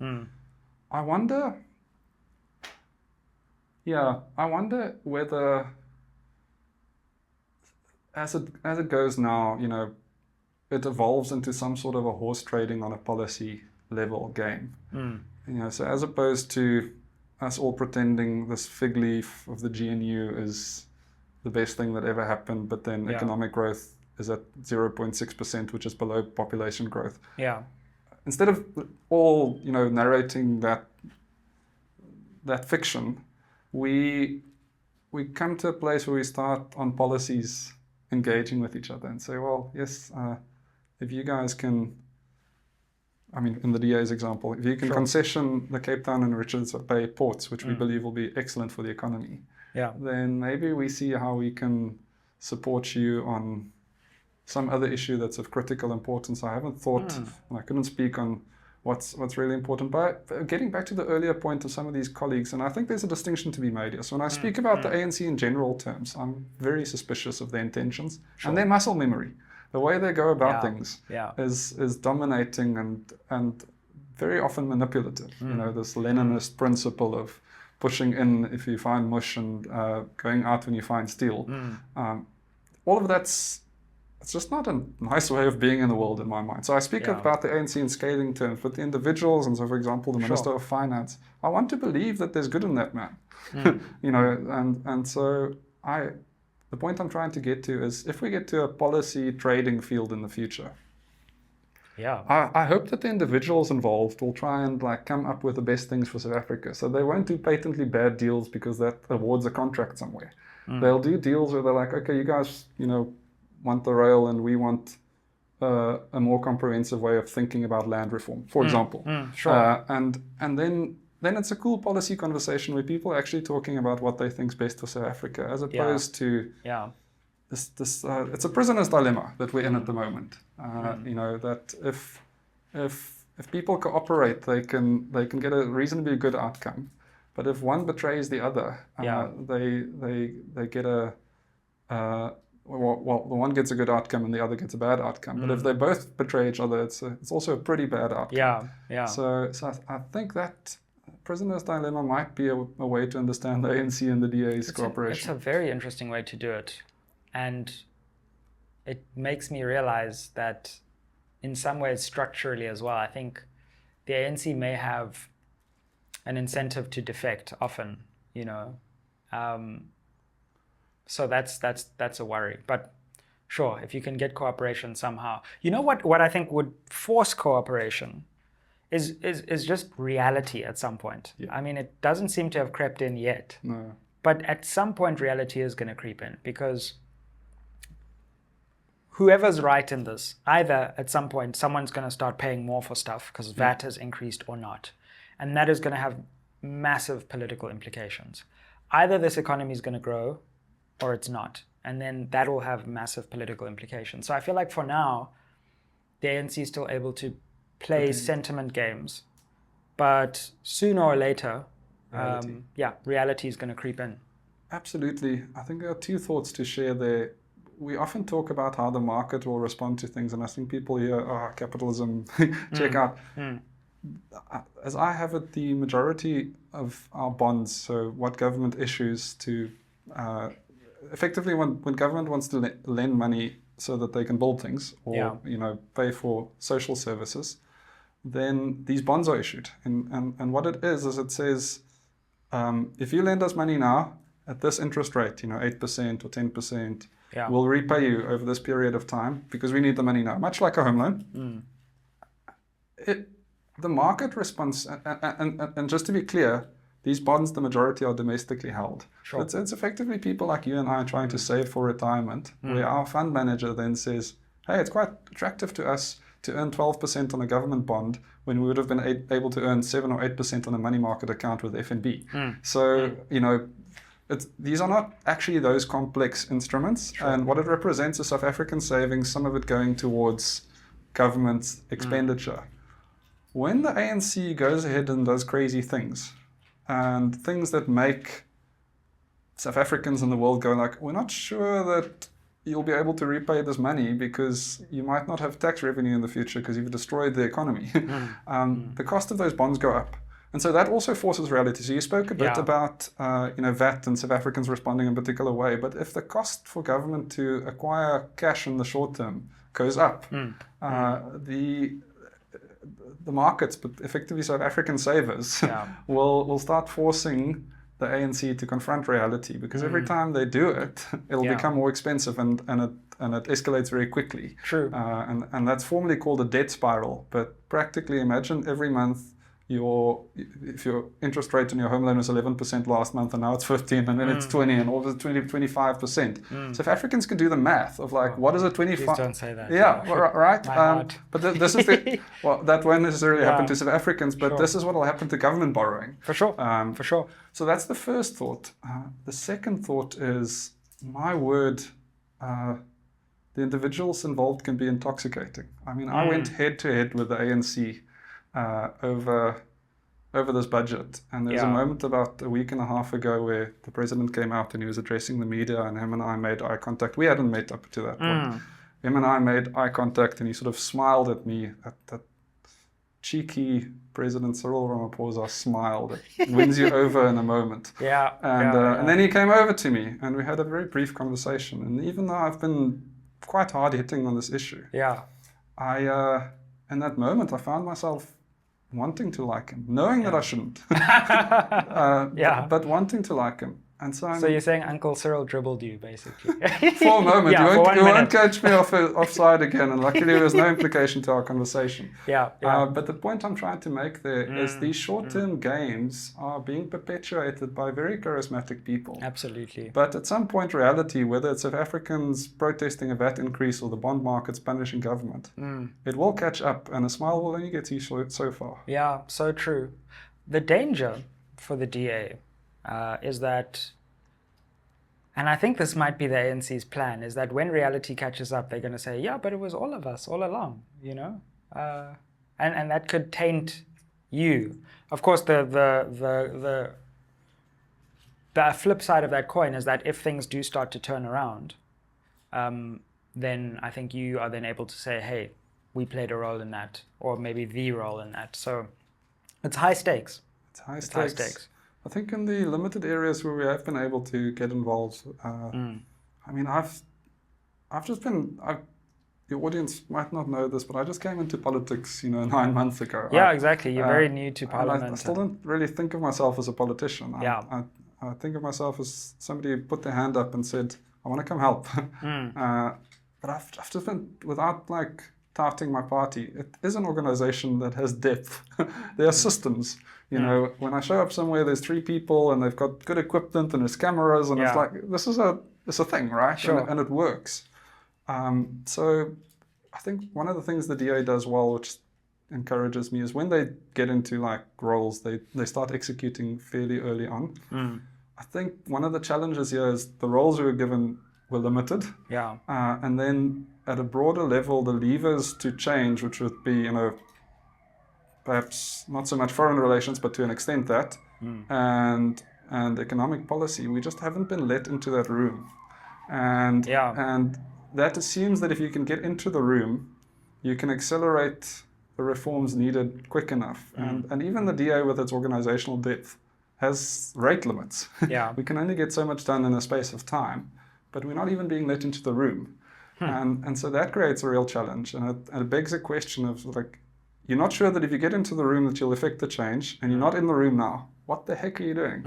I wonder whether, as it goes now, it evolves into some sort of a horse trading on a policy level game. So as opposed to us all pretending this fig leaf of the GNU is the best thing that ever happened, but then economic growth is at 0.6%, which is below population growth. Yeah. Instead of all narrating that fiction, we come to a place where we start on policies engaging with each other and say, well, yes, if you guys can, in the DA's example, if you can concession the Cape Town and Richards Bay ports, which we believe will be excellent for the economy, then maybe we see how we can support you on some other issue that's of critical importance. I haven't thought, and I couldn't speak on what's really important. But getting back to the earlier point of some of these colleagues, and I think there's a distinction to be made here. So when I speak about the ANC in general terms, I'm very suspicious of their intentions and their muscle memory. The way they go about things is dominating and very often manipulative. This Leninist principle of pushing in if you find mush and going out when you find steel. All of that's just not a nice way of being in the world in my mind. So I speak about the ANC in scaling terms, but the individuals, and so for example, the Minister of Finance, I want to believe that there's good in that man. And so the point I'm trying to get to is if we get to a policy trading field in the future, I hope that the individuals involved will try and come up with the best things for South Africa. So they won't do patently bad deals because that awards a contract somewhere. They'll do deals where they're like, okay, you guys, want the rail and we want a more comprehensive way of thinking about land reform, for example. And then it's a cool policy conversation where people are actually talking about what they think is best for South Africa, as opposed to this it's a prisoner's dilemma that we're in at the moment. That if people cooperate, they can get a reasonably good outcome. But if one betrays the other, they get well, the one gets a good outcome and the other gets a bad outcome. But if they both betray each other, it's also a pretty bad outcome. So I think that prisoner's dilemma might be a way to understand the ANC and the DA's cooperation. It's a very interesting way to do it. And it makes me realize that in some ways structurally as well, I think the ANC may have an incentive to defect often, so that's a worry. But sure, if you can get cooperation somehow. What I think would force cooperation is just reality at some point. It doesn't seem to have crept in yet. No. But at some point reality is going to creep in, because whoever's right in this, either at some point someone's going to start paying more for stuff because VAT has increased or not. And that is going to have massive political implications. Either this economy is going to grow or it's not. And then that will have massive political implications. So I feel like for now, the ANC is still able to play sentiment games. But sooner or later, reality is going to creep in. Absolutely. I think there are two thoughts to share there. We often talk about how the market will respond to things, and I think people hear, capitalism, check out. As I have it, the majority of our bonds, so what government issues to, effectively when government wants to lend money so that they can build things or pay for social services, then these bonds are issued. And what it is it says, if you lend us money now at this interest rate, 8% or 10%, we'll repay you over this period of time because we need the money now, much like a home loan. The market response, and just to be clear, these bonds, the majority are domestically held. Sure. It's effectively people like you and I trying to save for retirement, where our fund manager then says, hey, it's quite attractive to us to earn 12% on a government bond when we would have been able to earn 7 or 8% on a money market account with FNB. So, these are not actually those complex instruments. Sure. And what it represents is South African savings, some of it going towards government expenditure. When the ANC goes ahead and does crazy things, and things that make South Africans in the world go like, we're not sure that you'll be able to repay this money because you might not have tax revenue in the future because you've destroyed the economy. The cost of those bonds go up. And so that also forces reality. So you spoke a bit about VAT and South Africans responding in a particular way. But if the cost for government to acquire cash in the short term goes up, the markets, but effectively South African savers, will start forcing the ANC to confront reality, because every time they do it, it'll become more expensive and it escalates very quickly. True. And that's formally called a debt spiral. But practically, imagine every month if your interest rate on your home loan was 11% last month and now it's 15 and then it's 20 and all of 25%. So if Africans can do the math of like, what is a 25? Please don't say that. Yeah, right. But this is well, that won't necessarily happen to South Africans, but this is what will happen to government borrowing. For sure. So that's the first thought. The second thought is, my word, the individuals involved can be intoxicating. I mean, I went head to head with the ANC over this budget, and there was a moment about a week and a half ago where the president came out and he was addressing the media, and him and I made eye contact. We hadn't met up to that point. Him and I made eye contact, and he sort of smiled at me. That cheeky President Cyril Ramaphosa smile that wins you over in a moment. And then he came over to me, and we had a very brief conversation. And even though I've been quite hard hitting on this issue, I in that moment I found myself wanting to like him, knowing that I shouldn't, but wanting to like him. And so you're saying Uncle Cyril dribbled you, basically. For a moment. You won't catch me offside again, and luckily there was no implication to our conversation. But the point I'm trying to make there is these short-term games are being perpetuated by very charismatic people. Absolutely. But at some point, reality, whether it's South Africans protesting a VAT increase or the bond markets punishing government, it will catch up, and a smile will only get you so far. Yeah, so true. The danger for the DA is that, and I think this might be the ANC's plan, is that when reality catches up, they're going to say, yeah, but it was all of us all along, you know? And that could taint you. Of course, the flip side of that coin is that if things do start to turn around, then I think you are then able to say, hey, we played a role in that, or maybe the role in that. So it's high stakes. It's high stakes. I think in the limited areas where we have been able to get involved, I mean, I've just been, the audience might not know this, but I just came into politics, 9 months ago. Yeah, exactly. You're very new to Parliament. I still don't really think of myself as a politician. I think of myself as somebody who put their hand up and said, I want to come help. But I've just been, without like touting my party, it is an organization that has depth. There are systems. When I show up somewhere, there's 3 people and they've got good equipment and there's cameras and it's like, it's a thing, right? Sure. And it works. So I think one of the things the DA does well, which encourages me, is when they get into like roles, they start executing fairly early on. I think one of the challenges here is the roles we were given were limited. And then at a broader level, the levers to change, which would be, perhaps not so much foreign relations, but to an extent that, and economic policy, we just haven't been let into that room. And that assumes that if you can get into the room, you can accelerate the reforms needed quick enough. And even the DA, with its organizational depth, has rate limits. We can only get so much done in a space of time, but we're not even being let into the room. And so that creates a real challenge. And it begs a question of like, you're not sure that if you get into the room that you'll affect the change, and you're not in the room now. What the heck are you doing?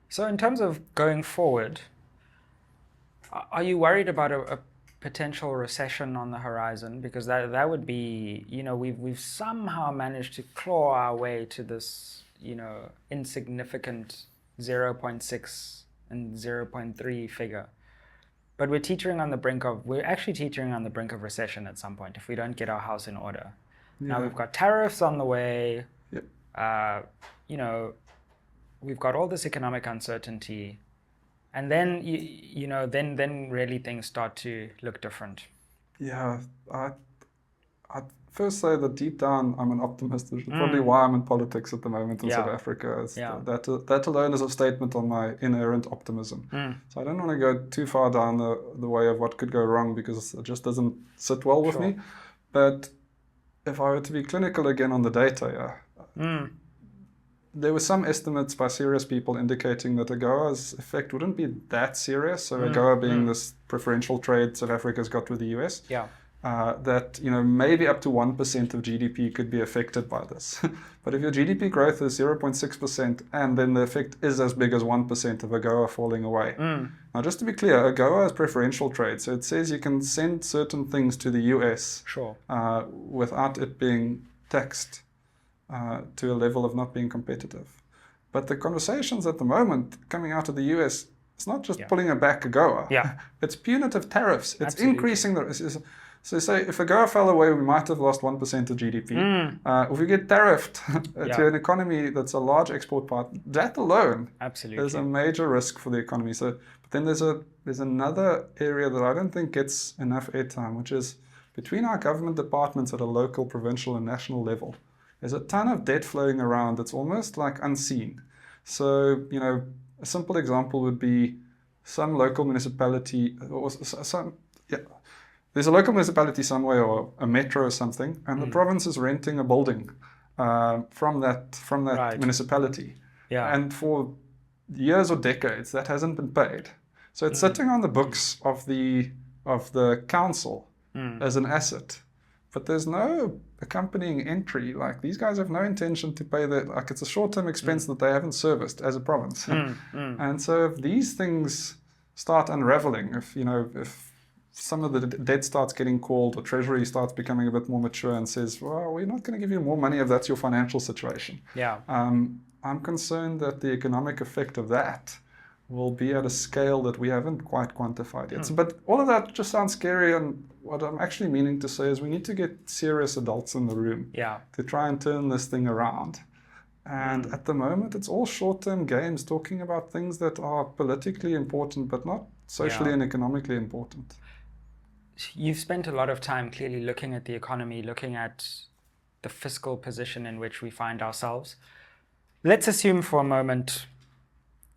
So in terms of going forward, are you worried about a potential recession on the horizon? Because that would be, we've somehow managed to claw our way to this, insignificant 0.6 and 0.3 figure. But we're actually teetering on the brink of recession at some point if we don't get our house in order. Now we've got tariffs on the way. we've got all this economic uncertainty, and then then really things start to look different. Yeah, I'd first say that deep down I'm an optimist, which is probably why I'm in politics at the moment in South Africa. That alone is a statement on my inherent optimism. So I don't want to go too far down the way of what could go wrong, because it just doesn't sit well with me. But if I were to be clinical again on the data, there were some estimates by serious people indicating that AGOA's effect wouldn't be that serious. So AGOA being this preferential trade South Africa's got with the US. That maybe up to 1% of GDP could be affected by this. But if your GDP growth is 0.6% and then the effect is as big as 1% of AGOA falling away. Now, just to be clear, AGOA is preferential trade, so it says you can send certain things to the US without it being taxed to a level of not being competitive. But the conversations at the moment coming out of the US, it's not just pulling back AGOA. It's punitive tariffs. It's increasing the. So say if AGOA fell away, we might have lost 1% of GDP. If we get tariffed to an economy that's a large export part, that alone is a major risk for the economy. So, but then there's another area that I don't think gets enough airtime, which is between our government departments at a local, provincial, and national level. There's a ton of debt flowing around that's almost like unseen. So, a simple example would be some local municipality or there's a local municipality somewhere or a metro or something, and the province is renting a building from that municipality. And for years or decades, that hasn't been paid. So it's sitting on the books of the council as an asset. But there's no accompanying entry. Like, these guys have no intention to pay that. Like, it's a short-term expense that they haven't serviced as a province. And so if these things start unraveling, if some of the debt starts getting called, or Treasury starts becoming a bit more mature and says, well, we're not going to give you more money if that's your financial situation. I'm concerned that the economic effect of that will be at a scale that we haven't quite quantified yet. But all of that just sounds scary, and what I'm actually meaning to say is we need to get serious adults in the room to try and turn this thing around. And at the moment, it's all short-term games talking about things that are politically important but not socially and economically important. You've spent a lot of time clearly looking at the economy, looking at the fiscal position in which we find ourselves. Let's assume for a moment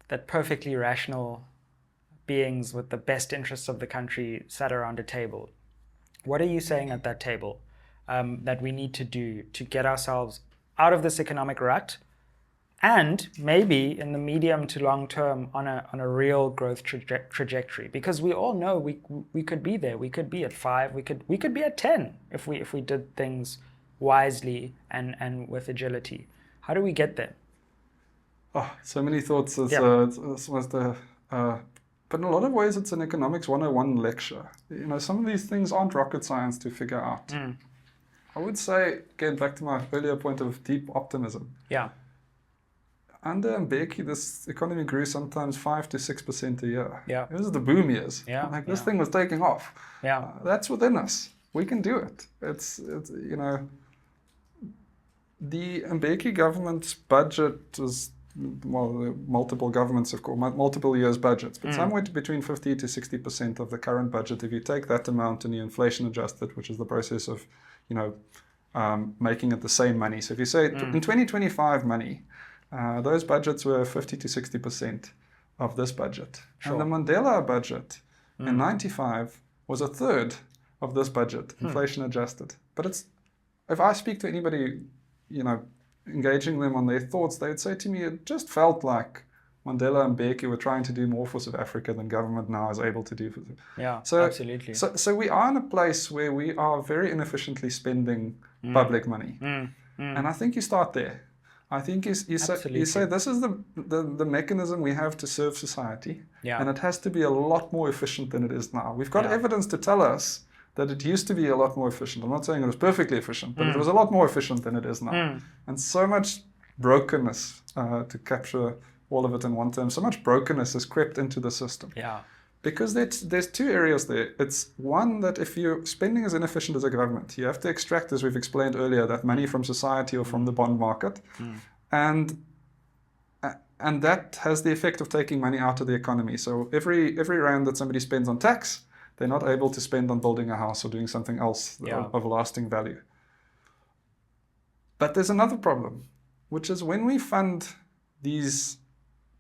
that perfectly rational beings with the best interests of the country sat around a table. What are you saying at that table that we need to do to get ourselves out of this economic rut, and maybe in the medium to long term on a real growth trajectory? Because we all know we could be there. We could be at 5. We could be at 10 if we did things wisely and with agility. How do we get there? Oh, so many thoughts. It's almost but in a lot of ways, it's an economics 101 lecture. Some of these things aren't rocket science to figure out. I would say, again, back to my earlier point of deep optimism. Under Mbeki, this economy grew sometimes 5 to 6% a year. It was the boom years. This thing was taking off. That's within us. We can do it. It's the Mbeki government's budget was, well, multiple governments have called multiple years budgets, but somewhere between 50 to 60% of the current budget. If you take that amount and you inflation adjust it, which is the process of, making it the same money. So if you say in 2025 money, those budgets were 50 to 60% of this budget. And the Mandela budget in 95 was a third of this budget, inflation adjusted. But if I speak to anybody, engaging them on their thoughts, they'd say to me, it just felt like Mandela and Burke were trying to do more for South Africa than government now is able to do for them. Absolutely. So we are in a place where we are very inefficiently spending public money. And I think you start there. I think you say this is the mechanism we have to serve society, and it has to be a lot more efficient than it is now. We've got evidence to tell us that it used to be a lot more efficient. I'm not saying it was perfectly efficient, but it was a lot more efficient than it is now. And so much brokenness, to capture all of it in one term, so much brokenness has crept into the system. Because there's two areas there. It's one, that if your spending is inefficient as a government, you have to extract, as we've explained earlier, that money from society or from the bond market. And And that has the effect of taking money out of the economy. So every rand that somebody spends on tax, they're not able to spend on building a house or doing something else of lasting value. But there's another problem, which is when we fund these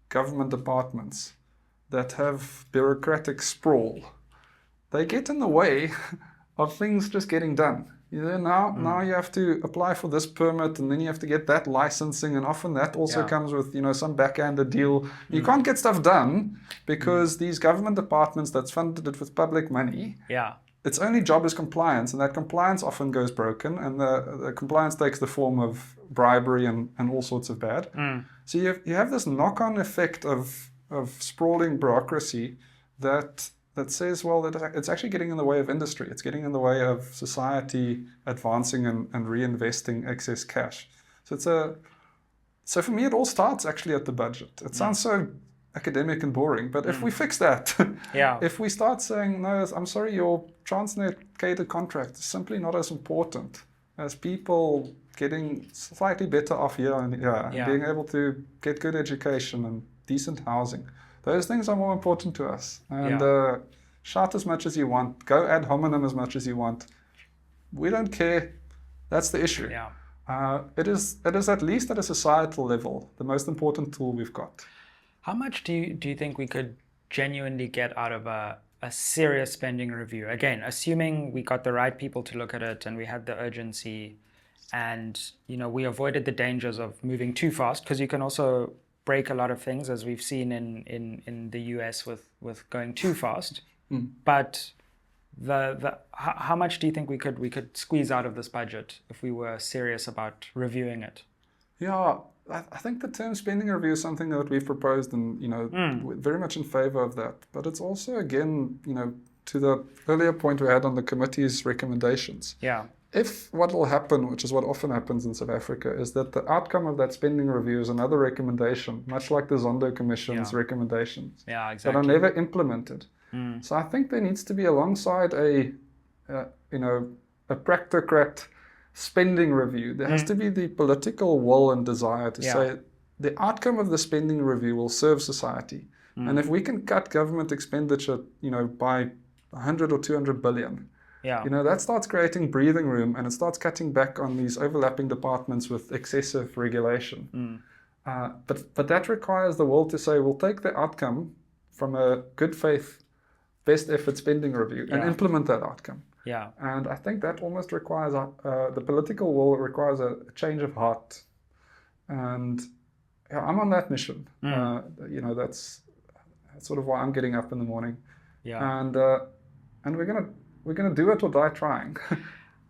government departments that have bureaucratic sprawl, they get in the way of things just getting done. Now you have to apply for this permit, and then you have to get that licensing, and often that also comes with some backhanded deal. You can't get stuff done because these government departments that's funded it with public money, its only job is compliance, and that compliance often goes broken, and the compliance takes the form of bribery and all sorts of bad. So you have this knock-on effect of sprawling bureaucracy that says, well, that it's actually getting in the way of industry. It's getting in the way of society advancing and reinvesting excess cash. So for me, it all starts actually at the budget. It sounds so academic and boring, but if we fix that, if we start saying, no, I'm sorry, your Transnet catered contract is simply not as important as people getting slightly better off year on year, being able to get good education and decent housing. Those things are more important to us. And shout as much as you want. Go ad hominem as much as you want. We don't care. That's the issue. It is at least at a societal level the most important tool we've got. How much do you think we could genuinely get out of a serious spending review? Again, assuming we got the right people to look at it and we had the urgency, and we avoided the dangers of moving too fast, because you can also break a lot of things, as we've seen in the US with going too fast. But how much do you think we could squeeze out of this budget if we were serious about reviewing it? I think the term spending review is something that we've proposed, and we're very much in favor of that. But it's also, again, to the earlier point we had on the committee's recommendations. If what will happen, which is what often happens in South Africa, is that the outcome of that spending review is another recommendation, much like the Zondo Commission's recommendations, that are never implemented. So I think there needs to be, alongside a practocrat spending review, there has to be the political will and desire to say the outcome of the spending review will serve society. And if we can cut government expenditure, by 100 or 200 billion, that starts creating breathing room, and it starts cutting back on these overlapping departments with excessive regulation. But that requires the will to say, we'll take the outcome from a good faith, best effort spending review and implement that outcome. And I think that almost requires the political will requires a change of heart. And I'm on that mission. That's sort of why I'm getting up in the morning. And we're gonna do it or die trying.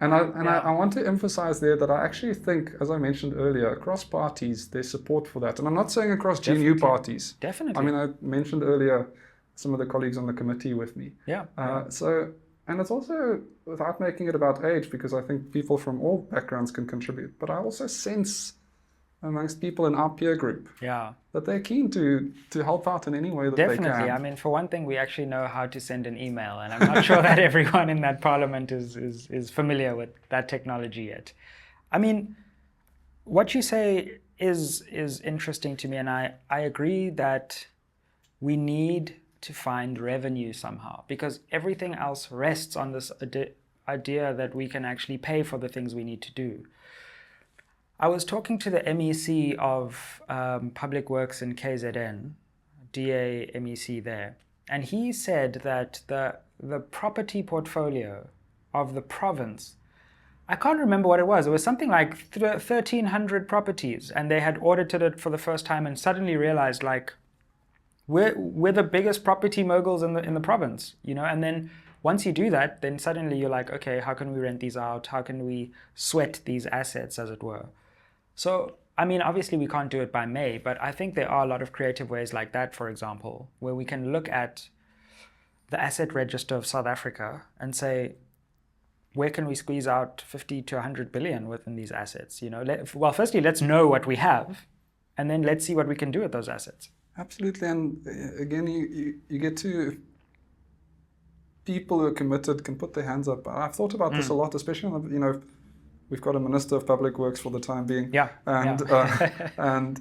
I want to emphasize there that I actually think, as I mentioned earlier, across parties there's support for that. And I'm not saying across GNU parties. Definitely. I mean, I mentioned earlier some of the colleagues on the committee with me. And it's also without making it about age, because I think people from all backgrounds can contribute. But I also sense amongst people in our peer group that they're keen to help out in any way that they can. Definitely. I mean, for one thing, we actually know how to send an email, and I'm not sure that everyone in that parliament is familiar with that technology yet. I mean, what you say is interesting to me, and I agree that we need to find revenue somehow, because everything else rests on this idea that we can actually pay for the things we need to do. I was talking to the MEC of Public Works in KZN, DA MEC there, and he said that the property portfolio of the province, I can't remember what it was something like 1,300 properties, and they had audited it for the first time and suddenly realized, like, we're the biggest property moguls in the province, and then once you do that, then suddenly you're like, okay, how can we rent these out? How can we sweat these assets, as it were? So, I mean, obviously we can't do it by May, but I think there are a lot of creative ways like that, for example, where we can look at the asset register of South Africa and say, where can we squeeze out 50 to 100 billion within these assets? Well, firstly, let's know what we have, and then let's see what we can do with those assets. Absolutely. And again, you get to people who are committed can put their hands up. I've thought about this a lot, especially on we've got a Minister of Public Works for the time being. And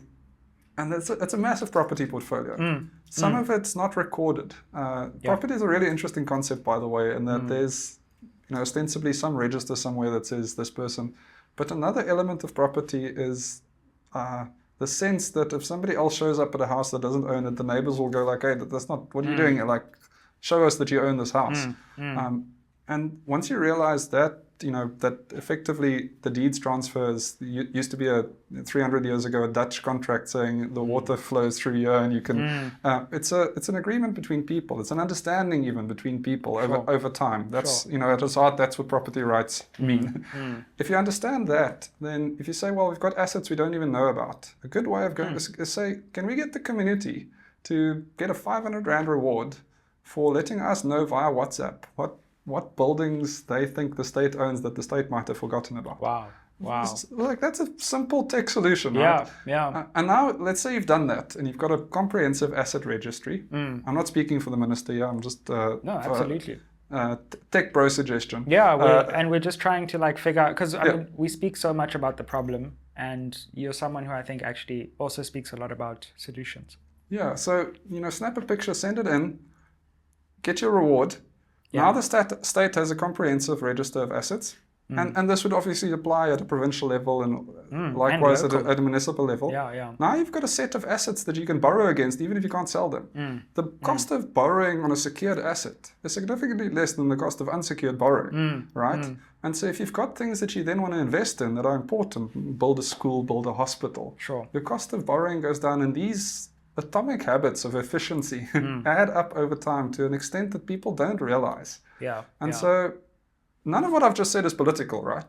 and it's a massive property portfolio. Some of it's not recorded. Property is a really interesting concept, by the way, in that there's ostensibly some register somewhere that says this person. But another element of property is the sense that if somebody else shows up at a house that doesn't own it, the neighbors will go like, hey, that's not, what are you doing? Like, show us that you own this house. And once you realize that, that effectively the deeds transfers used to be 300 years ago, a Dutch contract saying the water flows through here and you can, it's an agreement between people. It's an understanding even between people over time. That's, at its heart, that's what property rights mean. If you understand that, then if you say, well, we've got assets we don't even know about, a good way of going is say, can we get the community to get a 500 Rand reward for letting us know via WhatsApp what buildings they think the state owns that the state might have forgotten about. Wow. Like, that's a simple tech solution, right? Yeah. And now, let's say you've done that and you've got a comprehensive asset registry. I'm not speaking for the minister here. I'm just no, absolutely. Tech bro suggestion. Yeah, and we're just trying to figure out, because I mean, we speak so much about the problem, and you're someone who I think actually also speaks a lot about solutions. Yeah. So snap a picture, send it in, get your reward. Now the state has a comprehensive register of assets, and this would obviously apply at a provincial level and likewise at a municipal level. Now you've got a set of assets that you can borrow against, even if you can't sell them. The cost of borrowing on a secured asset is significantly less than the cost of unsecured borrowing, right? And so if you've got things that you then want to invest in that are important, build a school, build a hospital, your cost of borrowing goes down, and these atomic habits of efficiency add up over time to an extent that people don't realize. So none of what I've just said is political, right?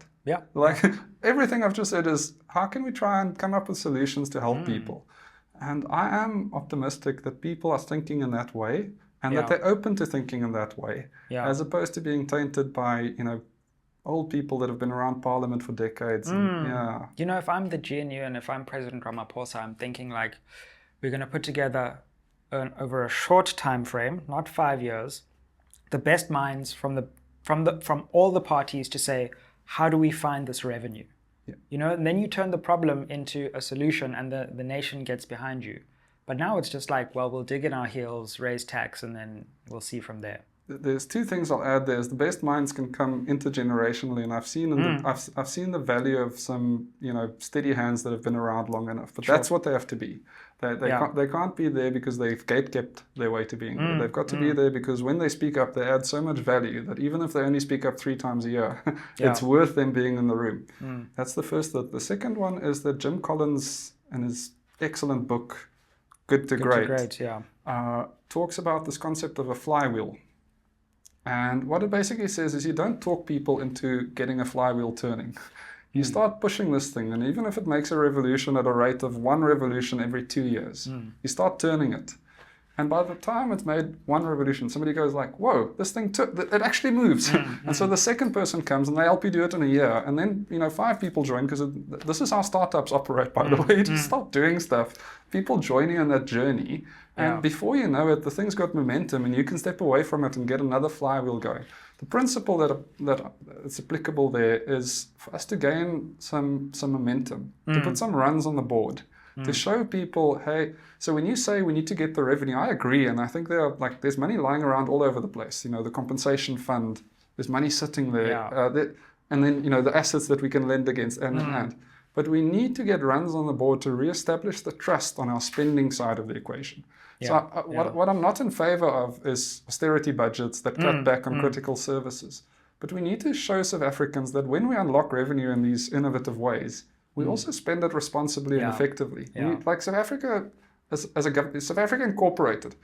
Like everything I've just said is, how can we try and come up with solutions to help people? And I am optimistic that people are thinking in that way, and that they're open to thinking in that way, as opposed to being tainted by, old people that have been around Parliament for decades. And, if I'm the GNU and if I'm President Ramaphosa, I'm thinking like, we're going to put together over a short time frame, not 5 years, the best minds from all the parties to say, how do we find this revenue? And then you turn the problem into a solution, and the nation gets behind you. But now it's just like, well, we'll dig in our heels, raise tax, and then we'll see from there. There's two things I'll add there. The best minds can come intergenerationally, and I've seen the value of some steady hands that have been around long enough. But that's what they have to be. They can't be there because they've gate-kept their way to being there. They've got to be there because when they speak up, they add so much value that even if they only speak up 3 times a year, it's worth them being in the room. That's the first thing. The second one is that Jim Collins, in his excellent book, Good to Great, talks about this concept of a flywheel. And what it basically says is you don't talk people into getting a flywheel turning. You start pushing this thing, and even if it makes a revolution at a rate of 1 revolution every 2 years, you start turning it. And by the time it's made 1 revolution, somebody goes like, whoa, this thing, it actually moves. And so the second person comes and they help you do it in a year. And then, 5 people join, because this is how startups operate, by the way. You just start doing stuff. People join you on that journey. And before you know it, the thing's got momentum, and you can step away from it and get another flywheel going. The principle that it's applicable there is for us to gain some momentum, to put some runs on the board, to show people, hey, so when you say we need to get the revenue, I agree, and I think there's money lying around all over the place. The compensation fund, there's money sitting there, and then the assets that we can lend against, and. But we need to get runs on the board to reestablish the trust on our spending side of the equation. What I'm not in favor of is austerity budgets that cut back on critical services. But we need to show South Africans that when we unlock revenue in these innovative ways, we also spend it responsibly and effectively. Like South Africa, as a government, South Africa Incorporated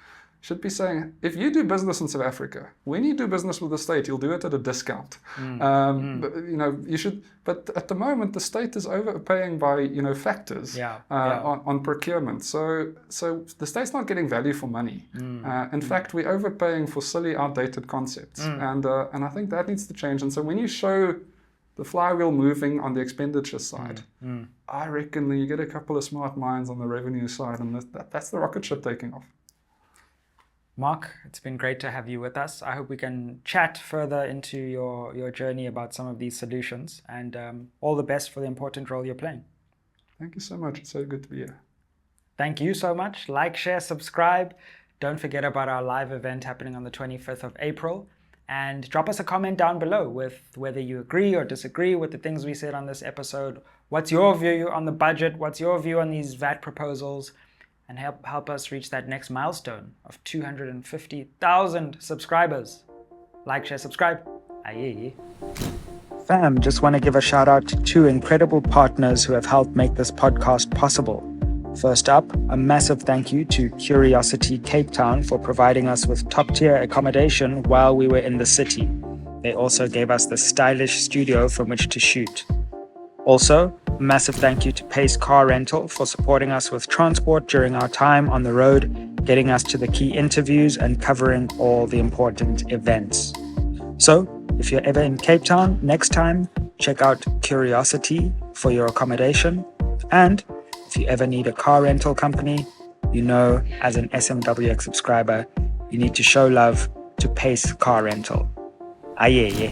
should be saying, if you do business in South Africa, when you do business with the state, you'll do it at a discount. But, you should. But at the moment, the state is overpaying by factors on procurement. So the state's not getting value for money. In fact, we're overpaying for silly, outdated concepts, and I think that needs to change. And so when you show the flywheel moving on the expenditure side, I reckon you get a couple of smart minds on the revenue side, and that's the rocket ship taking off. Mark, it's been great to have you with us. I hope we can chat further into your journey about some of these solutions, and all the best for the important role you're playing. Thank you so much. It's so good to be here. Thank you so much. Like, share, subscribe. Don't forget about our live event happening on the 25th of April. And drop us a comment down below with whether you agree or disagree with the things we said on this episode. What's your view on the budget? What's your view on these VAT proposals? And help us reach that next milestone of 250,000 subscribers. Like, share, subscribe. Aye. Fam, just want to give a shout out to 2 incredible partners who have helped make this podcast possible. First up, a massive thank you to Curiosity Cape Town for providing us with top-tier accommodation while we were in the city. They also gave us the stylish studio from which to shoot. Also, a massive thank you to Pace Car Rental for supporting us with transport during our time on the road, getting us to the key interviews and covering all the important events. So, if you're ever in Cape Town next time, check out Curiosity for your accommodation. And if you ever need a car rental company, you know, as an SMWX subscriber, you need to show love to Pace Car Rental. Aye.